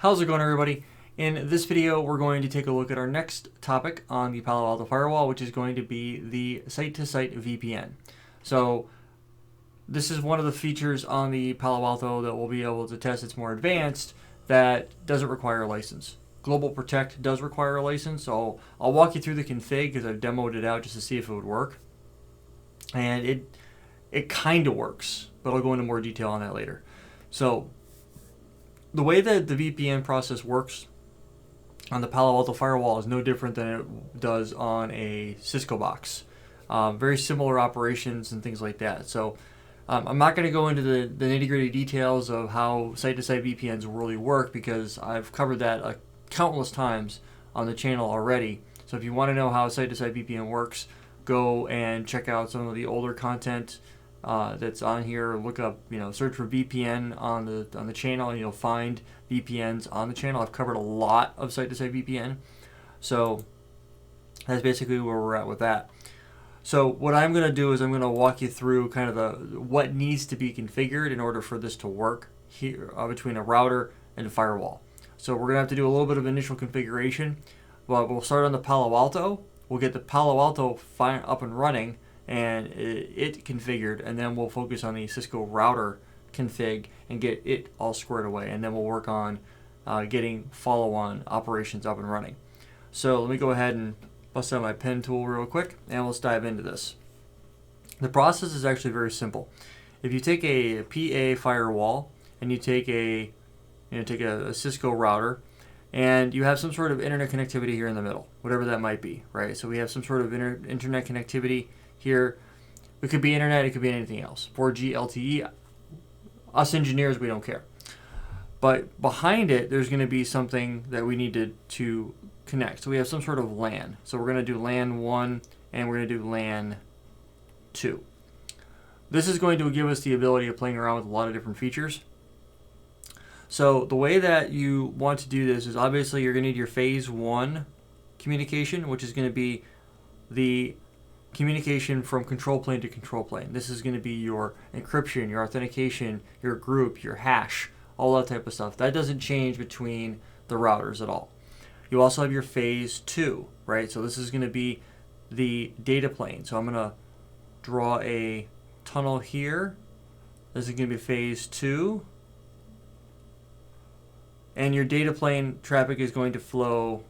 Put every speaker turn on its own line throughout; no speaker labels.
How's it going, everybody? In this video, we're going to take a look at our next topic on the Palo Alto Firewall, which is going to be the site-to-site VPN. So this is one of the features on the Palo Alto that we'll be able to test. It's more advanced, that doesn't require a license. Global Protect does require a license, so I'll walk you through the config because I've demoed it out just to see if it would work. And it kind of works, but I'll go into more detail on that later. So the way that the VPN process works on the Palo Alto Firewall is no different than it does on a Cisco box. Very similar operations and things like that. So I'm not going to go into the nitty-gritty details of how site-to-site VPNs really work because I've covered that countless times on the channel already. So if you want to know how site-to-site VPN works, go and check out some of the older content that's on here. Look up, search for VPN on the channel, and you'll find VPNs on the channel. I've covered a lot of site-to-site VPN, so that's basically where we're at with that. So what I'm going to do is I'm going to walk you through kind of what needs to be configured in order for this to work here between a router and a firewall. So we're going to have to do a little bit of initial configuration. Well, we'll start on the Palo Alto. We'll get the Palo Alto up and running and it configured, and then we'll focus on the Cisco router config and get it all squared away, and then we'll work on getting follow-on operations up and running. So let me go ahead and bust out my pen tool real quick, and let's dive into this. The process is actually very simple. If you take a PA firewall and you take a Cisco router, and you have some sort of internet connectivity here in the middle, whatever that might be, right? So we have some sort of internet connectivity here. It could be internet, it could be anything else. 4G, LTE, us engineers, we don't care. But behind it, there's going to be something that we need to connect. So we have some sort of LAN. So we're going to do LAN 1 and we're going to do LAN 2. This is going to give us the ability of playing around with a lot of different features. So the way that you want to do this is obviously you're going to need your phase 1 communication, which is going to be the communication from control plane to control plane. This is going to be your encryption, your authentication, your group, your hash, all that type of stuff. That doesn't change between the routers at all. You also have your phase 2, right? So this is going to be the data plane. So I'm going to draw a tunnel here. This is going to be phase 2. And your data plane traffic is going to flow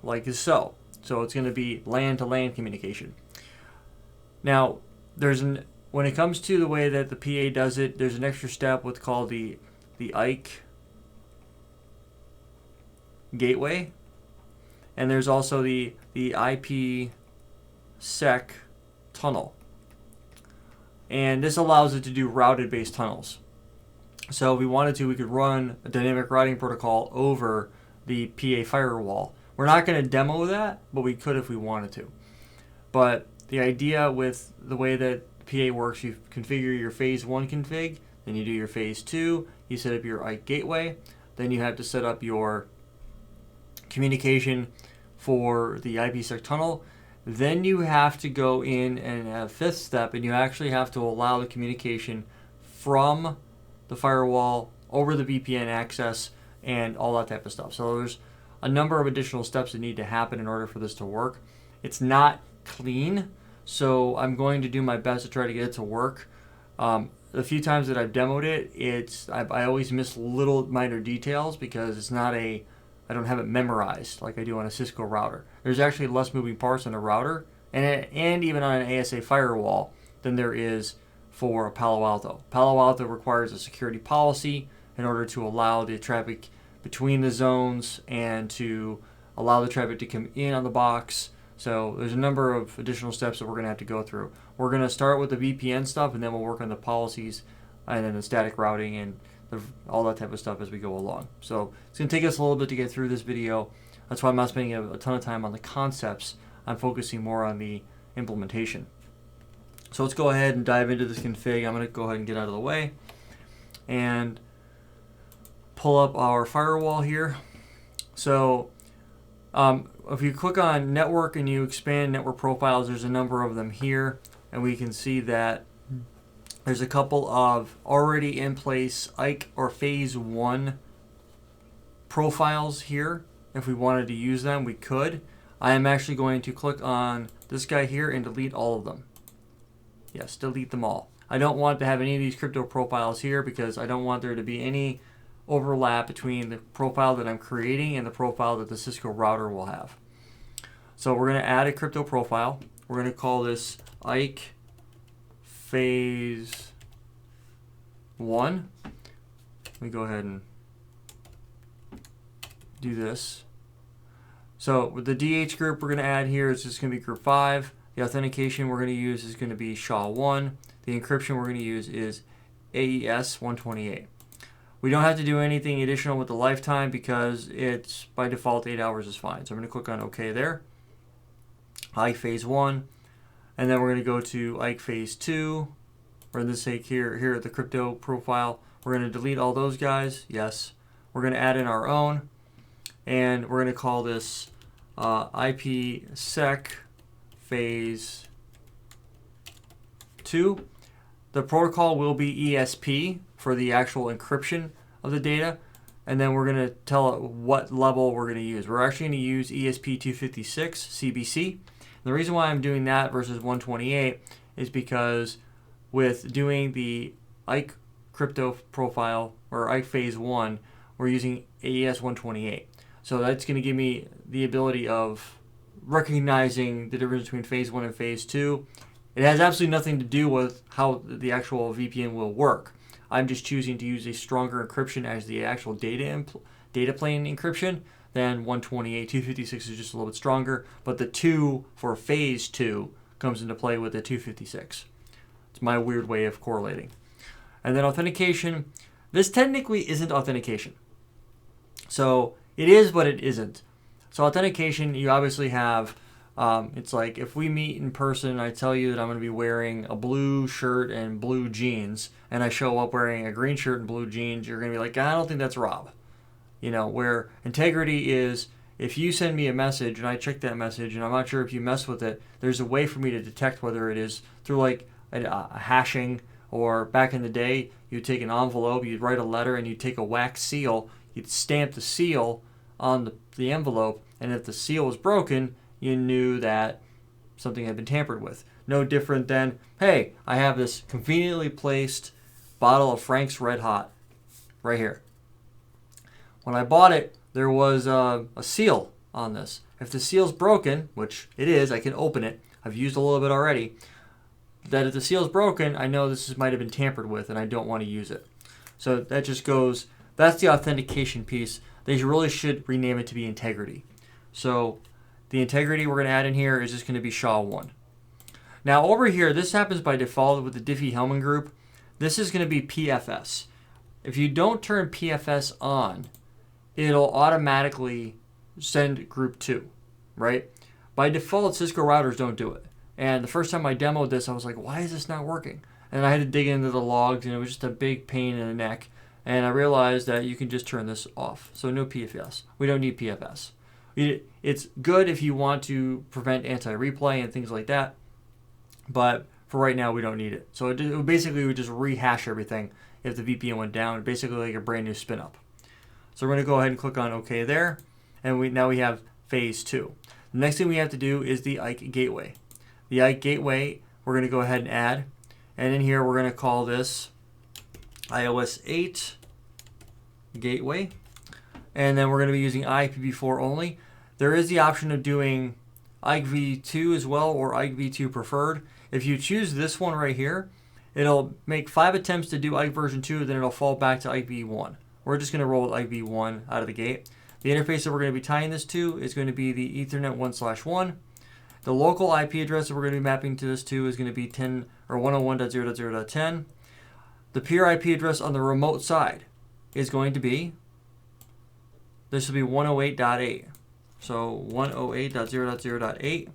like so. So it's going to be LAN to LAN communication. Now, when it comes to the way that the PA does it, there's an extra step, what's called the Ike Gateway, and there's also the Ipsec Tunnel. And this allows it to do routed-based tunnels. So if we wanted to, we could run a dynamic routing protocol over the PA firewall. We're not going to demo that, but we could if we wanted to. But the idea with the way that PA works, you configure your phase 1 config, then you do your phase 2, you set up your Ike Gateway, then you have to set up your communication for the Ipsec Tunnel. Then you have to go in and have fifth step, and you actually have to allow the communication from the firewall over the VPN access and all that type of stuff. So there's a number of additional steps that need to happen in order for this to work. It's not clean, so I'm going to do my best to try to get it to work. The few times that I've demoed it, I always miss little minor details because I don't have it memorized like I do on a Cisco router. There's actually less moving parts on a router and even on an ASA firewall than there is for a Palo Alto. Palo Alto requires a security policy in order to allow the traffic between the zones and to allow the traffic to come in on the box. So there's a number of additional steps that we're going to have to go through. We're going to start with the VPN stuff, and then we'll work on the policies and then the static routing and all that type of stuff as we go along. So it's going to take us a little bit to get through this video. That's why I'm not spending a ton of time on the concepts. I'm focusing more on the implementation. So let's go ahead and dive into this config. I'm going to go ahead and get out of the way and pull up our firewall here. So if you click on network and you expand network profiles, there's a number of them here, and we can see that there's a couple of already in place Ike or phase 1 profiles here. If we wanted to use them, we could. I am actually going to click on this guy here and delete all of them. Yes, delete them all. I don't want to have any of these crypto profiles here because I don't want there to be any overlap between the profile that I'm creating and the profile that the Cisco router will have. So we're going to add a crypto profile. We're going to call this Ike Phase 1. Let me go ahead and do this. So with the DH group we're going to add here is just going to be group 5. The authentication we're going to use is going to be SHA-1. The encryption we're going to use is AES 128. We don't have to do anything additional with the lifetime because it's by default 8 hours is fine. So I'm going to click on OK there. Ike Phase 1. And then we're going to go to Ike Phase 2. Or in this sake here at the crypto profile. We're going to delete all those guys. Yes. We're going to add in our own. And we're going to call this Ipsec Phase 2. The protocol will be ESP for the actual encryption of the data. And then we're going to tell it what level we're going to use. We're actually going to use ESP 256 CBC. And the reason why I'm doing that versus 128 is because with doing the Ike crypto profile or Ike Phase 1, we're using AES 128. So that's going to give me the ability of recognizing the difference between Phase 1 and Phase 2. It has absolutely nothing to do with how the actual VPN will work. I'm just choosing to use a stronger encryption as the actual data plane encryption than 128. 256 is just a little bit stronger, but the 2 for Phase 2 comes into play with the 256. It's my weird way of correlating. And then authentication. This technically isn't authentication. So it is, but it isn't. So authentication, you obviously have, it's like if we meet in person, I tell you that I'm going to be wearing a blue shirt and blue jeans, and I show up wearing a green shirt and blue jeans, you're going to be like, I don't think that's Rob. You know, where integrity is, if you send me a message and I check that message and I'm not sure if you mess with it, there's a way for me to detect whether it is through like a hashing, or back in the day, you'd take an envelope, you'd write a letter, and you'd take a wax seal, you'd stamp the seal on the envelope, and if the seal was broken, you knew that something had been tampered with. No different than, hey, I have this conveniently placed bottle of Frank's Red Hot right here. When I bought it, there was a seal on this. If the seal's broken, which it is, I can open it. I've used a little bit already. That if the seal's broken, I know this might have been tampered with, and I don't want to use it. So that just goes, that's the authentication piece. They really should rename it to be integrity. So the integrity we're going to add in here is just going to be SHA-1. Now over here, this happens by default with the Diffie-Hellman group. This is going to be PFS. If you don't turn PFS on, it'll automatically send group 2, right? By default, Cisco routers don't do it. And the first time I demoed this, I was like, why is this not working? And I had to dig into the logs, and it was just a big pain in the neck. And I realized that you can just turn this off. So no PFS. We don't need PFS. It's good if you want to prevent anti-replay and things like that. But for right now, we don't need it. So it basically would just rehash everything if the VPN went down. Basically like a brand new spin up. So we're going to go ahead and click on OK there. And now we have Phase 2. The next thing we have to do is the Ike Gateway. The Ike Gateway, we're going to go ahead and add. And in here, we're going to call this iOS 8 Gateway. And then we're going to be using IPv4 only. There is the option of doing Ike v2 as well, or Ike v2 preferred. If you choose this one right here, it'll make 5 attempts to do Ike version 2, then it'll fall back to Ike v1. We're just going to roll with Ike v1 out of the gate. The interface that we're going to be tying this to is going to be the Ethernet 1/1. The local IP address that we're going to be mapping to this to is going to be 101.0.0.10. The peer IP address on the remote side is going to be, this will be 108.8. So 108.0.0.8.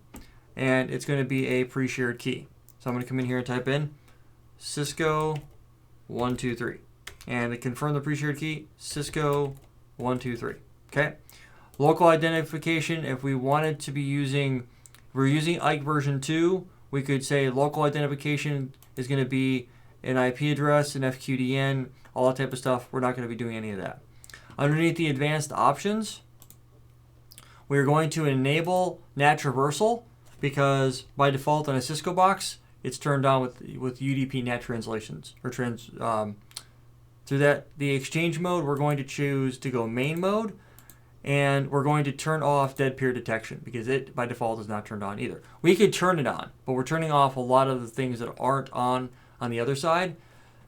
And it's going to be a pre-shared key. So I'm going to come in here and type in Cisco 123. And to confirm the pre-shared key, Cisco 123. Okay. Local identification, if we wanted to be using, we're using Ike version 2, we could say local identification is going to be an IP address, an FQDN, all that type of stuff. We're not going to be doing any of that. Underneath the advanced options, we're going to enable Nat Traversal because by default on a Cisco box, it's turned on with UDP NAT translations or through that. The exchange mode, we're going to choose to go main mode, and we're going to turn off dead peer detection because it by default is not turned on either. We could turn it on, but we're turning off a lot of the things that aren't on the other side.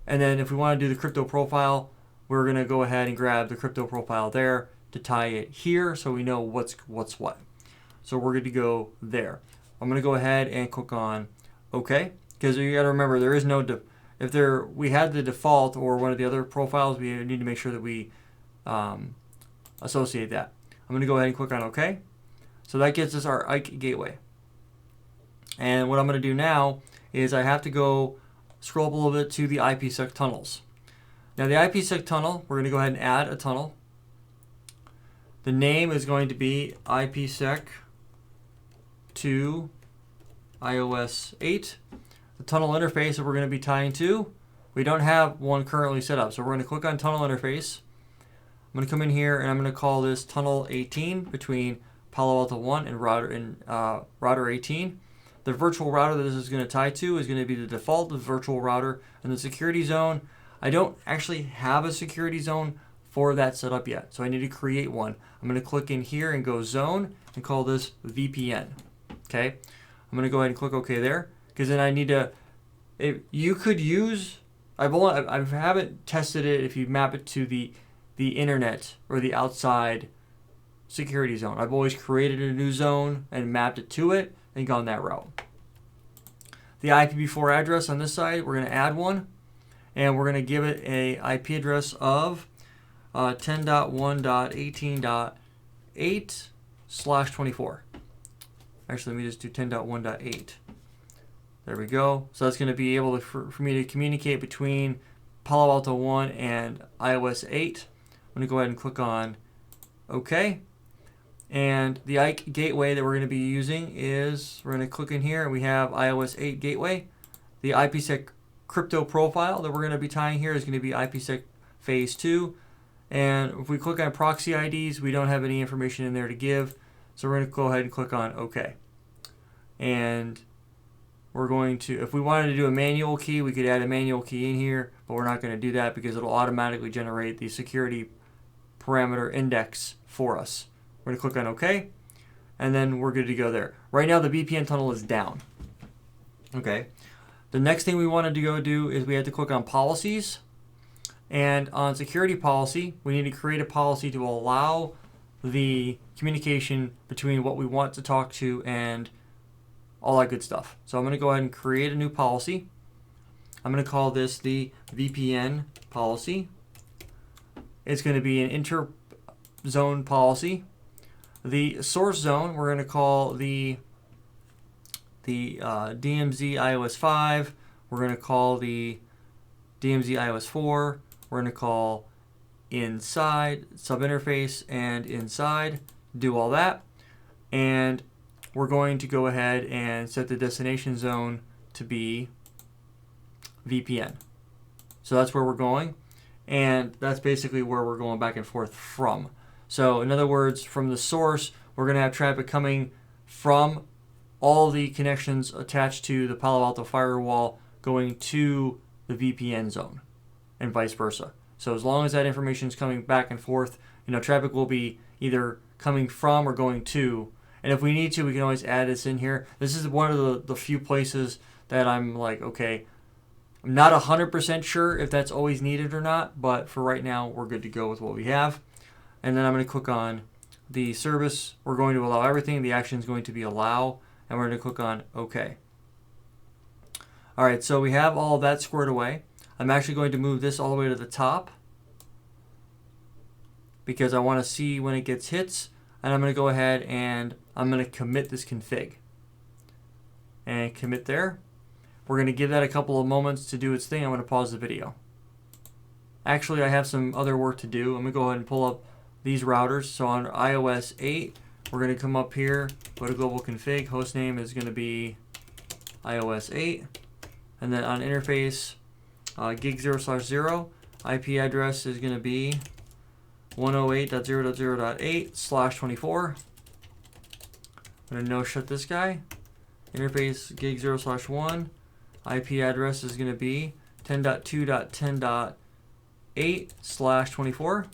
And then if we want to do the crypto profile, we're going to go ahead and grab the crypto profile there to tie it here so we know what's what. So we're good to go there. I'm going to go ahead and click on OK, because you got to remember there is no we had the default or one of the other profiles, we need to make sure that we associate that. I'm going to go ahead and click on OK. So that gets us our Ike Gateway. And what I'm going to do now is I have to go scroll up a little bit to the Ipsec Tunnels. Now the Ipsec tunnel, we're going to go ahead and add a tunnel. The name is going to be Ipsec to iOS 8. The tunnel interface that we're going to be tying to, we don't have one currently set up. So we're going to click on tunnel interface. I'm going to come in here and I'm going to call this tunnel 18 between Palo Alto 1 and router 18. The virtual router that this is going to tie to is going to be the default virtual router, and the security zone, I don't actually have a security zone for that set up yet, so I need to create one. I'm going to click in here and go zone and call this VPN. Okay, I'm going to go ahead and click OK there, because then I need to, you could use, I haven't tested it if you map it to the internet or the outside security zone. I've always created a new zone and mapped it to it and gone that route. The IPv4 address on this side, we're going to add one, and we're going to give it a IP address of 10.1.18.8/24. Actually, let me just do 10.1.8. There we go. So that's going to be able to, for me to communicate between Palo Alto 1 and iOS 8. I'm going to go ahead and click on OK. And the Ike Gateway that we're going to be using is, we're going to click in here and we have iOS 8 Gateway. The Ipsec Crypto profile that we're going to be tying here is going to be Ipsec Phase 2. And if we click on proxy IDs, we don't have any information in there to give. So we're going to go ahead and click on OK. And we're going to, if we wanted to do a manual key, we could add a manual key in here, but we're not going to do that because it'll automatically generate the security parameter index for us. We're going to click on OK, and then we're good to go there. Right now, the VPN tunnel is down. Okay. The next thing we wanted to go do is we had to click on Policies. And on Security Policy, we need to create a policy to allow the communication between what we want to talk to and all that good stuff. So I'm going to go ahead and create a new policy. I'm going to call this the VPN policy. It's going to be an inter-zone policy. The source zone, we're going to call the DMZ iOS 5. We're going to call the DMZ iOS 4. We're going to call inside, subinterface, and inside. Do all that. And we're going to go ahead and set the destination zone to be VPN. So that's where we're going. And that's basically where we're going back and forth from. So in other words, from the source, we're going to have traffic coming from all the connections attached to the Palo Alto Firewall going to the VPN zone and vice versa. So as long as that information is coming back and forth, traffic will be either coming from or going to. And if we need to, we can always add this in here. This is one of the few places that I'm like, okay, I'm not 100% sure if that's always needed or not, but for right now, we're good to go with what we have. And then I'm going to click on the service. We're going to allow everything. The action is going to be allow, and we're going to click on OK. All right, so we have all of that squared away. I'm actually going to move this all the way to the top because I want to see when it gets hits. And I'm going to go ahead and I'm going to commit this config. And commit there. We're going to give that a couple of moments to do its thing. I'm going to pause the video. Actually, I have some other work to do. I'm going to go ahead and pull up these routers. So on iOS 8, we're going to come up here, go to global config. Hostname is going to be iOS 8. And then on interface, gig 0/0, IP address is going to be 108.0.0.8/24. I'm going to no shut this guy. Interface gig 0/1. IP address is going to be 10.2.10.8/24.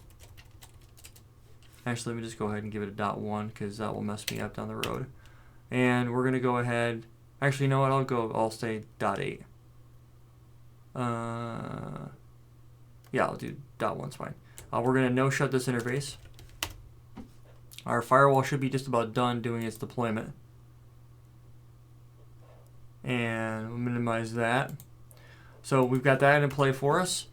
Actually, let me just go ahead and give it a .1 because that will mess me up down the road. And we're going to go ahead. Actually, you know what? I'll say .8. Yeah, I'll do .1's fine. We're going to no shut this interface. Our firewall should be just about done doing its deployment. And we'll minimize that. So we've got that in play for us.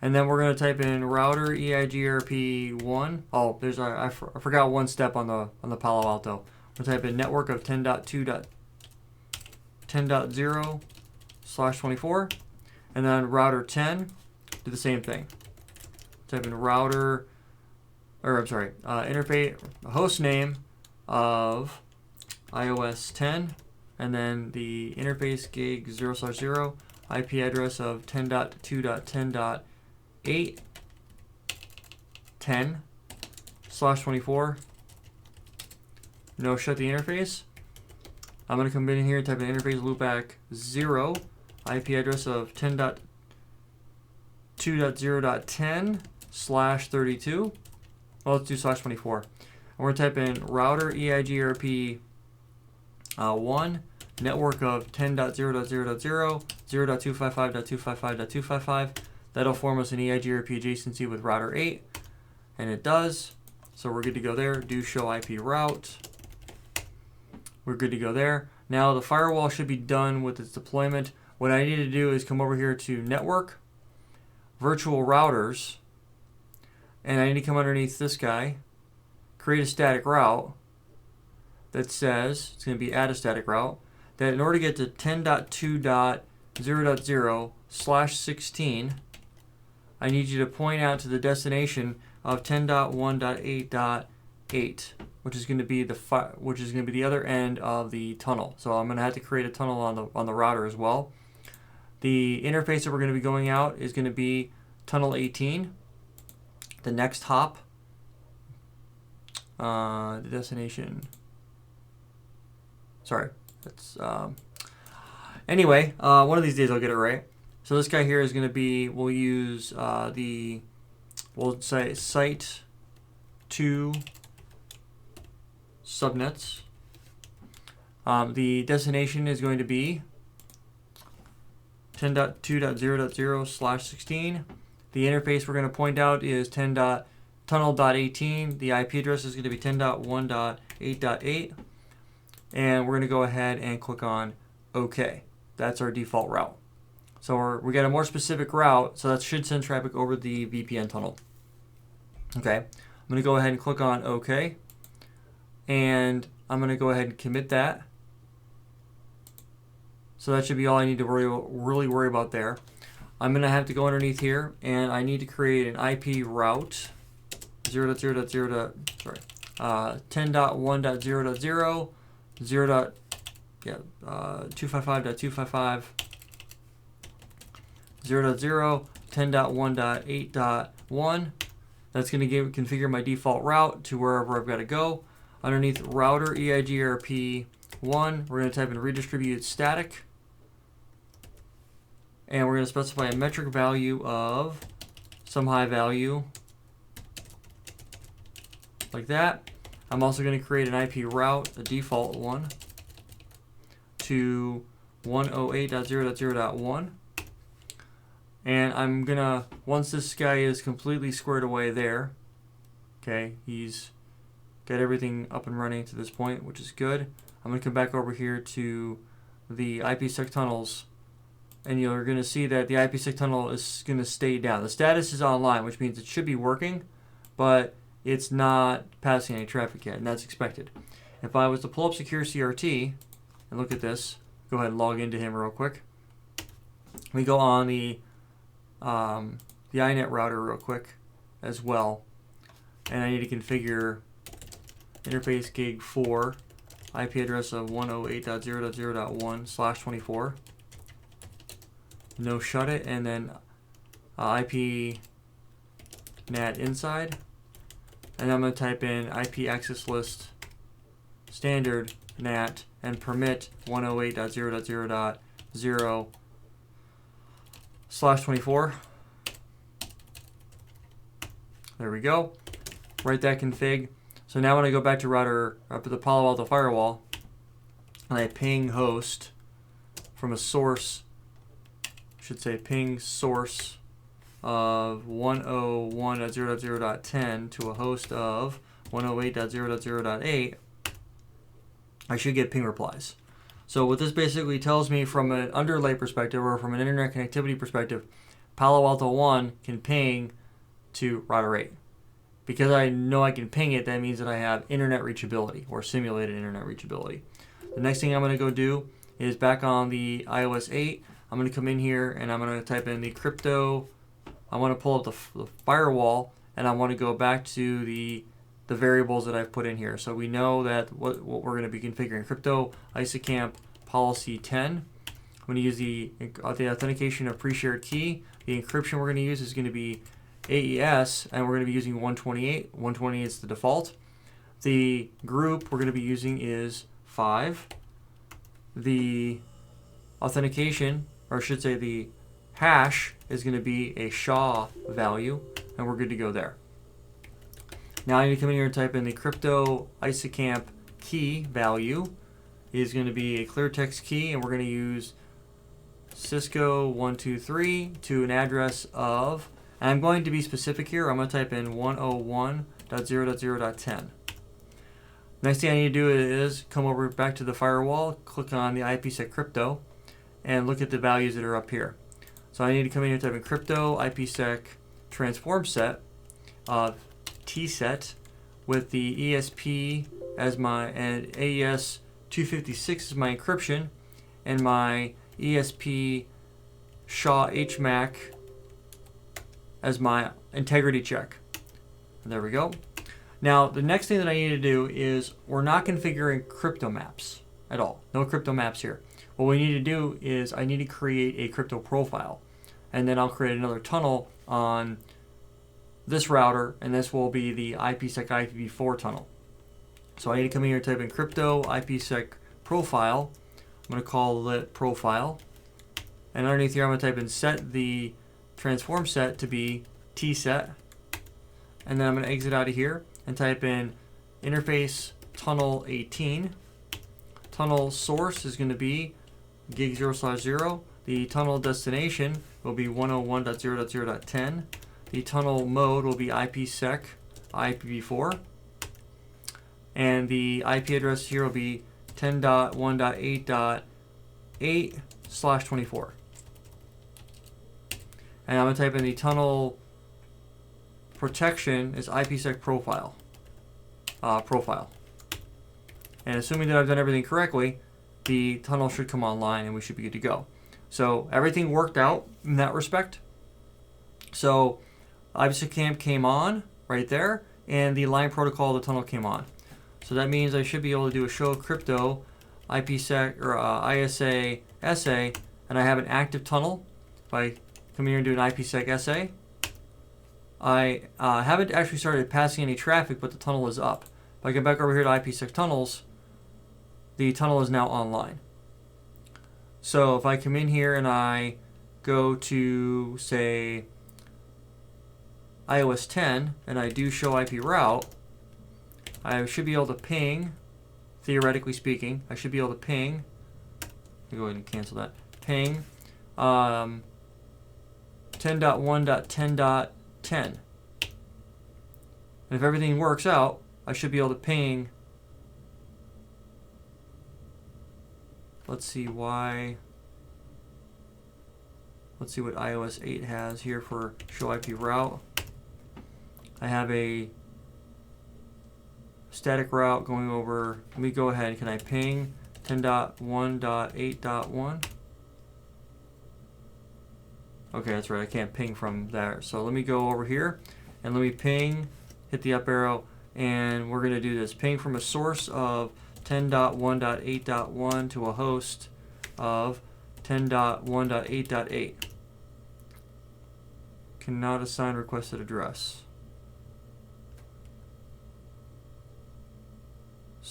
And then we're going to type in router EIGRP1. Oh, there's I forgot one step on the Palo Alto. We'll type in network of 10.2.10.0/24. And then router 10, do the same thing. Type in router, or I'm sorry, interface host name of iOS 10, and then the interface gig 0/0, IP address of 10.2.10.8/10/24. No shut the interface. I'm going to come in here and type in interface loopback 0, IP address of 10.2.0.10/32. Well, let's do /24. And we're going to type in router EIGRP 1, network of 10.0.0.0, 0.255.255.255. That'll form us an EIGRP adjacency with router 8, and it does. So we're good to go there. Do show IP route. We're good to go there. Now the firewall should be done with its deployment. What I need to do is come over here to network, virtual routers, and I need to come underneath this guy, create a static route that says, it's going to be add a static route, that in order to get to 10.2.0.0/16, I need you to point out to the destination of 10.1.8.8, which is going to be the other end of the tunnel. So I'm going to have to create a tunnel on the router as well. The interface that we're going to be going out is going to be tunnel 18. The next hop, the destination. Sorry, that's anyway. One of these days I'll get it right. So this guy here is going to be. We'll use we'll say Site 2 subnets. The destination is going to be 10.2.0.0/16. The interface we're going to point out is 10.tunnel.18. The IP address is going to be 10.1.8.8. And we're going to go ahead and click on OK. That's our default route. So we got a more specific route, so that should send traffic over the VPN tunnel. Okay, I'm going to go ahead and click on OK. And I'm going to go ahead and commit that. So that should be all I need to really worry about there. I'm going to have to go underneath here, and I need to create an IP route 10.1.0.0 255.255 0.0 10.1.8.1. That's going to configure my default route to wherever I've got to go. Underneath router EIGRP 1, we're going to type in redistribute static. And we're going to specify a metric value of some high value, like that. I'm also going to create an IP route, a default one, to 108.0.0.1. And I'm going to, once this guy is completely squared away there, okay, he's got everything up and running to this point, which is good. I'm going to come back over here to the Ipsec Tunnels, and you're going to see that the Ipsec Tunnel is going to stay down. The status is online, which means it should be working, but it's not passing any traffic yet, and that's expected. If I was to pull up Secure CRT and look at this, go ahead and log into him real quick. We go on the iNet router real quick as well, and I need to configure interface gig 4, IP address of 108.0.0.1/24. No shut it, and then IP NAT inside. and I'm going to type in IP access list standard NAT and permit 108.0.0.0/24. There we go. Write that config. So now when I go back to router up to the Palo Alto Firewall and I ping host from a source, I should say ping source of 101.0.0.10 to a host of 108.0.0.8, I should get ping replies. So what this basically tells me from an underlay perspective or from an internet connectivity perspective, Palo Alto 1 can ping to router 8. Because I know I can ping it, that means that I have internet reachability or simulated internet reachability. The next thing I'm going to go do is back on the iOS 8, I'm going to come in here and I'm going to type in the crypto. I want to pull up the firewall and I want to go back to the variables that I've put in here. So we know that what we're going to be configuring. Crypto ISACAMP policy 10. I'm going to use the authentication of pre-shared key. The encryption we're going to use is going to be AES, and we're going to be using 128. 128 is the default. The group we're going to be using is 5. The authentication, or I should say the hash, is going to be a SHA value, and we're good to go there. Now I need to come in here and type in the crypto ISACAMP key value is going to be a clear text key, and we're going to use Cisco 123 to an address of, and I'm going to be specific here, I'm going to type in 101.0.0.10. Next thing I need to do is come over back to the firewall, click on the Ipsec Crypto, and look at the values that are up here. So I need to come in here and type in crypto Ipsec transform set of tset with the ESP as my, and AES 256 is my encryption, and my ESP SHA HMAC as my integrity check. And there we go. Now the next thing that I need to do is we're not configuring crypto maps at all. No crypto maps here. What we need to do is I need to create a crypto profile, and then I'll create another tunnel on this router, and this will be the IPsec IPv4 tunnel. So I need to come in here and type in crypto IPsec profile. I'm going to call it profile, and underneath here I'm going to type in set the transform set to be tset, and then I'm going to exit out of here and type in interface tunnel 18. Tunnel source is going to be gig 0/0. The tunnel destination will be 101.0.0.10. The tunnel mode will be IPsec IPv4. And the IP address here will be 10.1.8.8/24. And I'm going to type in the tunnel protection is IPsec profile. And assuming that I've done everything correctly, the tunnel should come online and we should be good to go. So everything worked out in that respect. So ISACAMP came on right there, and the line protocol of the tunnel came on. So that means I should be able to do a show crypto IPsec or ISA SA, and I have an active tunnel. If I come here and do an IPsec SA, I haven't actually started passing any traffic, but the tunnel is up. If I get back over here to IPsec tunnels, the tunnel is now online. So if I come in here and I go to, say, iOS 10, and I do show IP route, I should be able to ping, theoretically speaking, I should be able to ping, let me go ahead and cancel that, ping 10.1.10.10. And if everything works out, I should be able to ping, let's see what iOS 8 has here for show IP route. I have a static route going over, let me go ahead, can I ping 10.1.8.1? Okay, that's right, I can't ping from there. So let me go over here and let me ping, hit the up arrow, and we're going to do this. Ping from a source of 10.1.8.1 to a host of 10.1.8.8. Cannot assign requested address.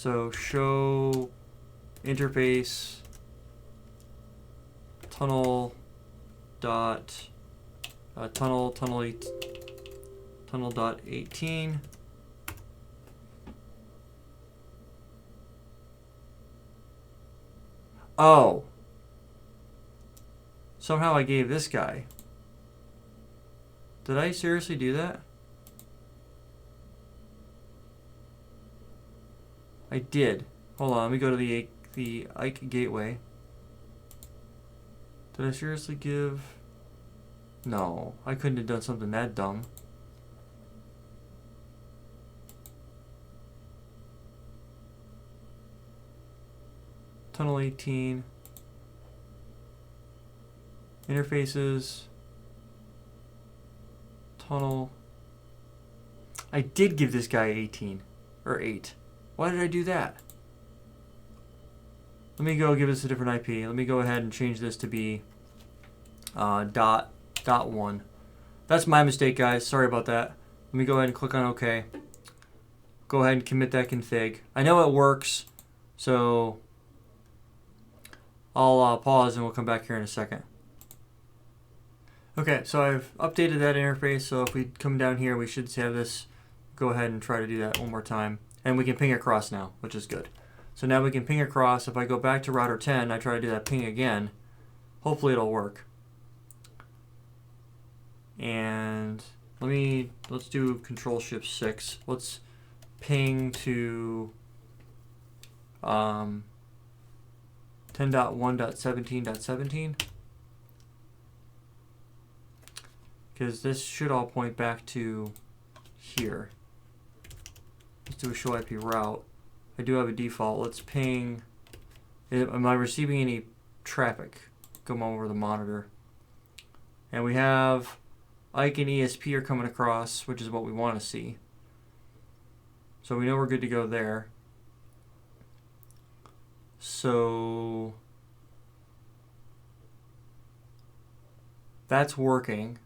So show interface tunnel dot tunnel dot 18. Oh, somehow I gave this guy. Did I seriously do that? I did. Hold on, let me go to the Ike Gateway. Did I seriously give? No, I couldn't have done something that dumb. Tunnel 18. Interfaces. Tunnel. I did give this guy 18 or 8. Why did I do that? Let me go give this a different IP. Let me go ahead and change this to be dot 1. That's my mistake, guys. Sorry about that. Let me go ahead and click on OK. Go ahead and commit that config. I know it works, so I'll pause and we'll come back here in a second. Okay, so I've updated that interface, so if we come down here, we should have this. Go ahead and try to do that one more time. And we can ping across now, which is good. So now we can ping across. If I go back to router 10, I try to do that ping again. Hopefully it'll work. And let's do Control-Shift-6. Let's ping to 10.1.17.17. Because this should all point back to here. Let's do a show IP route. I do have a default. Let's ping. Am I receiving any traffic? Come over the monitor. And we have Ike and ESP are coming across, which is what we want to see. So we know we're good to go there. So that's working.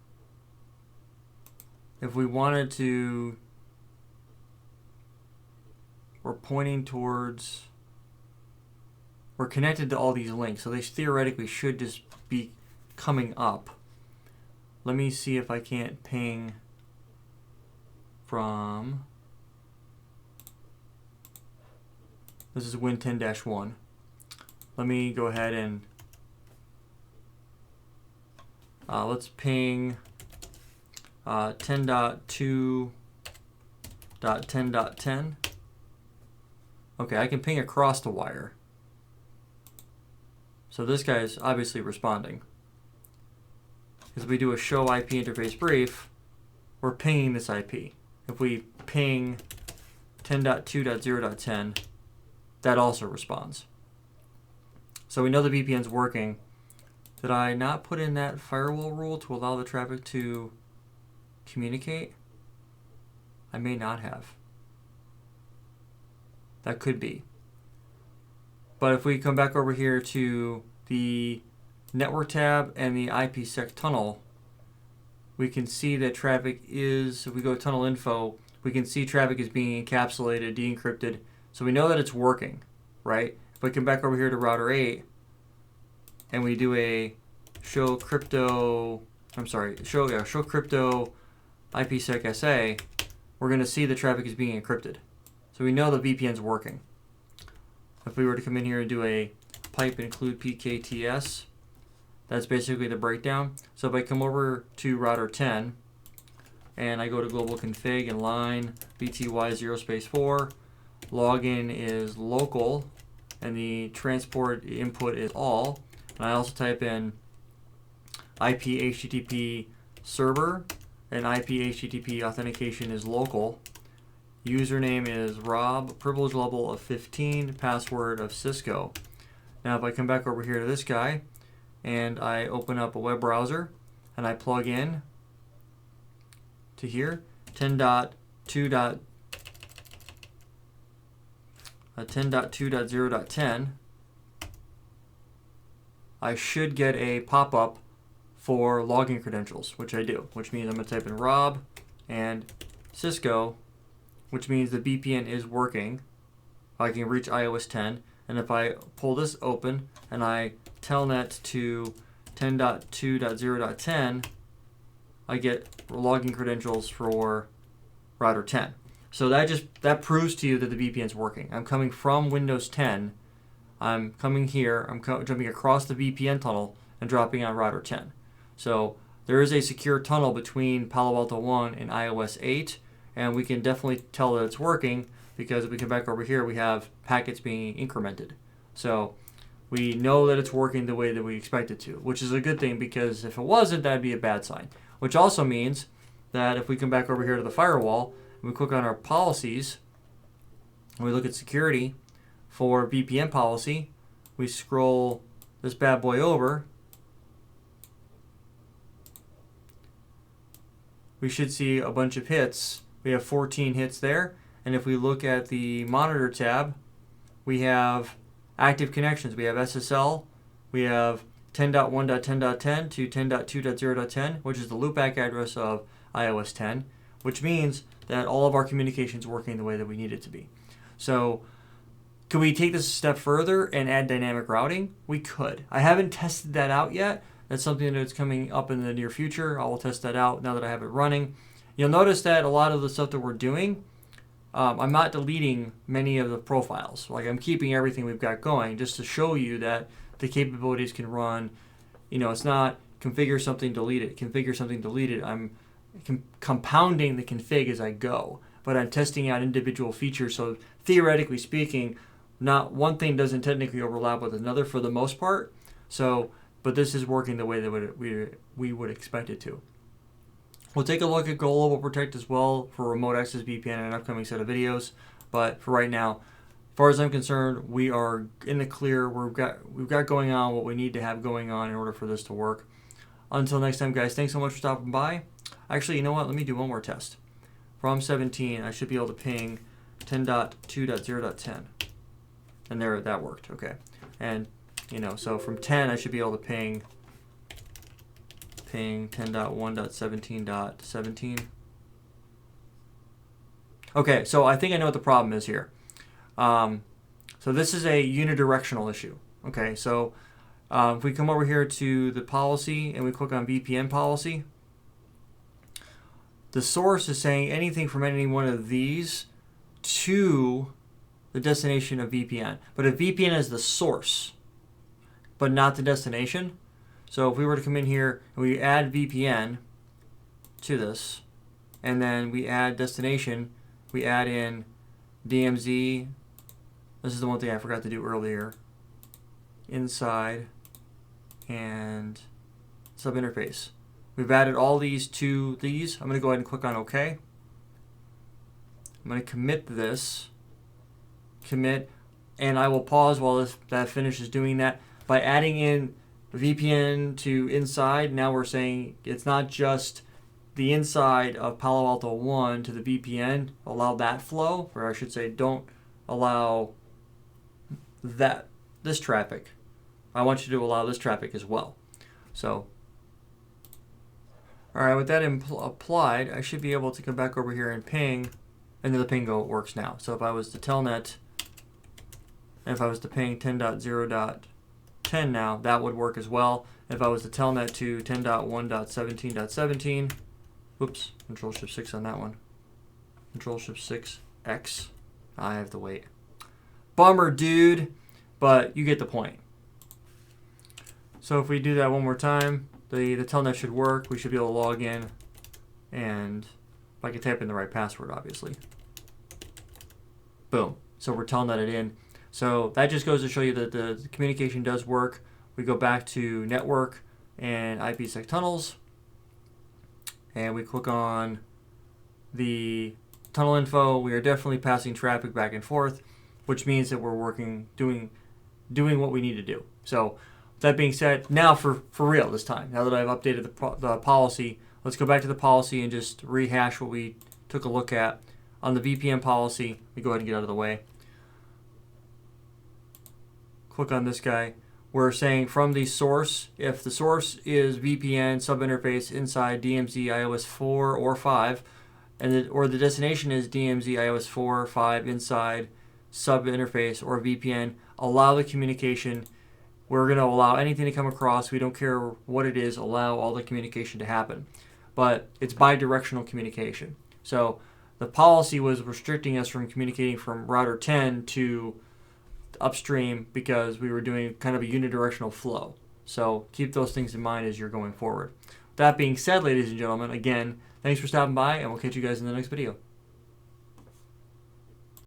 If we wanted to, we're pointing towards, we're connected to all these links, so they theoretically should just be coming up. Let me see if I can't ping from, this is Win 10-1. Let me go ahead and let's ping 10.2.10.10. Okay, I can ping across the wire. So this guy is obviously responding. Because if we do a show IP interface brief, we're pinging this IP. If we ping 10.2.0.10, that also responds. So we know the VPN's working. Did I not put in that firewall rule to allow the traffic to communicate? I may not have. That could be. But if we come back over here to the network tab and the Ipsec tunnel, we can see that traffic is, if we go tunnel info, we can see traffic is being encapsulated, de-encrypted. So we know that it's working, right? If we come back over here to router 8 and we do a show crypto, show crypto Ipsec SA, we're going to see the traffic is being encrypted. So we know the VPN's working. If we were to come in here and do a pipe include PKTS, that's basically the breakdown. So if I come over to router 10 and I go to global config and line BTY 0/4, login is local and the transport input is all. And I also type in IP HTTP server and IP HTTP authentication is local. Username is Rob, privilege level of 15, password of Cisco. Now if I come back over here to this guy and I open up a web browser and I plug in to here, 10.2.0.10, I should get a pop-up for login credentials, which I do, which means I'm going to type in Rob and Cisco, which means the VPN is working I can reach iOS 10. And if I pull this open and I telnet to 10.2.0.10, I get login credentials for router 10. So that proves to you that the VPN is working. I'm coming from Windows 10. I'm coming here. I'm jumping across the VPN tunnel and dropping on router 10. So there is a secure tunnel between Palo Alto 1 and iOS 8, and we can definitely tell that it's working because if we come back over here, we have packets being incremented. So we know that it's working the way that we expect it to, which is a good thing because if it wasn't, that'd be a bad sign. Which also means that if we come back over here to the firewall, and we click on our policies, and we look at security for VPN policy, we scroll this bad boy over, we should see a bunch of hits. We have 14 hits there. And if we look at the monitor tab, we have active connections. We have SSL. We have 10.1.10.10 to 10.2.0.10, which is the loopback address of iOS 10, which means that all of our communication is working the way that we need it to be. So could we take this a step further and add dynamic routing? We could. I haven't tested that out yet. That's something that's coming up in the near future. I will test that out now that I have it running. You'll notice that a lot of the stuff that we're doing, I'm not deleting many of the profiles. Like I'm keeping everything we've got going just to show you that the capabilities can run. It's not configure something, delete it, configure something, delete it. I'm compounding the config as I go, but I'm testing out individual features. So theoretically speaking, not one thing doesn't technically overlap with another for the most part. So, but this is working the way that we would expect it to. We'll take a look at Global Protect as well for remote access VPN in an upcoming set of videos. But for right now, as far as I'm concerned, we are in the clear. We've got going on what we need to have going on in order for this to work. Until next time, guys, thanks so much for stopping by. Actually, you know what? Let me do one more test. From 17, I should be able to ping 10.2.0.10. And there, that worked. Okay. And, so from 10, I should be able to ping 10.1.17.17. Okay, so I think I know what the problem is here. So this is a unidirectional issue. Okay, so if we come over here to the policy and we click on VPN policy, the source is saying anything from any one of these to the destination of VPN. But if VPN is the source, but not the destination, so if we were to come in here and we add VPN to this, and then we add destination, we add in DMZ. This is the one thing I forgot to do earlier. Inside and subinterface. We've added all these to these. I'm going to go ahead and click on OK. I'm going to commit this. Commit, and I will pause while that finishes doing that. By adding in VPN to inside, now we're saying it's not just the inside of Palo Alto 1 to the VPN, allow that flow, or I should say don't allow this traffic. I want you to allow this traffic as well. So, all right, with that applied, I should be able to come back over here and ping, and then the ping works now. So if I was to telnet, and if I was to ping 10.0.10 now, that would work as well. If I was to telnet to 10.1.17.17, whoops, Control-Shift-6 on that one. Control-Shift-6X. I have to wait. Bummer, dude, but you get the point. So if we do that one more time, the telnet should work. We should be able to log in, and if I can type in the right password, obviously. Boom. So we're telnetted in. So that just goes to show you that the communication does work. We go back to network and Ipsec Tunnels, and we click on the tunnel info. We are definitely passing traffic back and forth, which means that we're working, doing what we need to do. So that being said, now for real this time, now that I've updated the policy, let's go back to the policy and just rehash what we took a look at. On the VPN policy, we go ahead and get out of the way. Click on this guy. We're saying from the source, if the source is VPN subinterface inside DMZ iOS 4 or 5, or the destination is DMZ iOS 4 or 5 inside sub interface or a VPN allow the communication. We're going to allow anything to come across. We don't care what it is, allow all the communication to happen. But it's bi-directional communication. So the policy was restricting us from communicating from router 10 to upstream because we were doing kind of a unidirectional flow. So keep those things in mind as you're going forward. That being said, ladies and gentlemen, again, thanks for stopping by, and we'll catch you guys in the next video.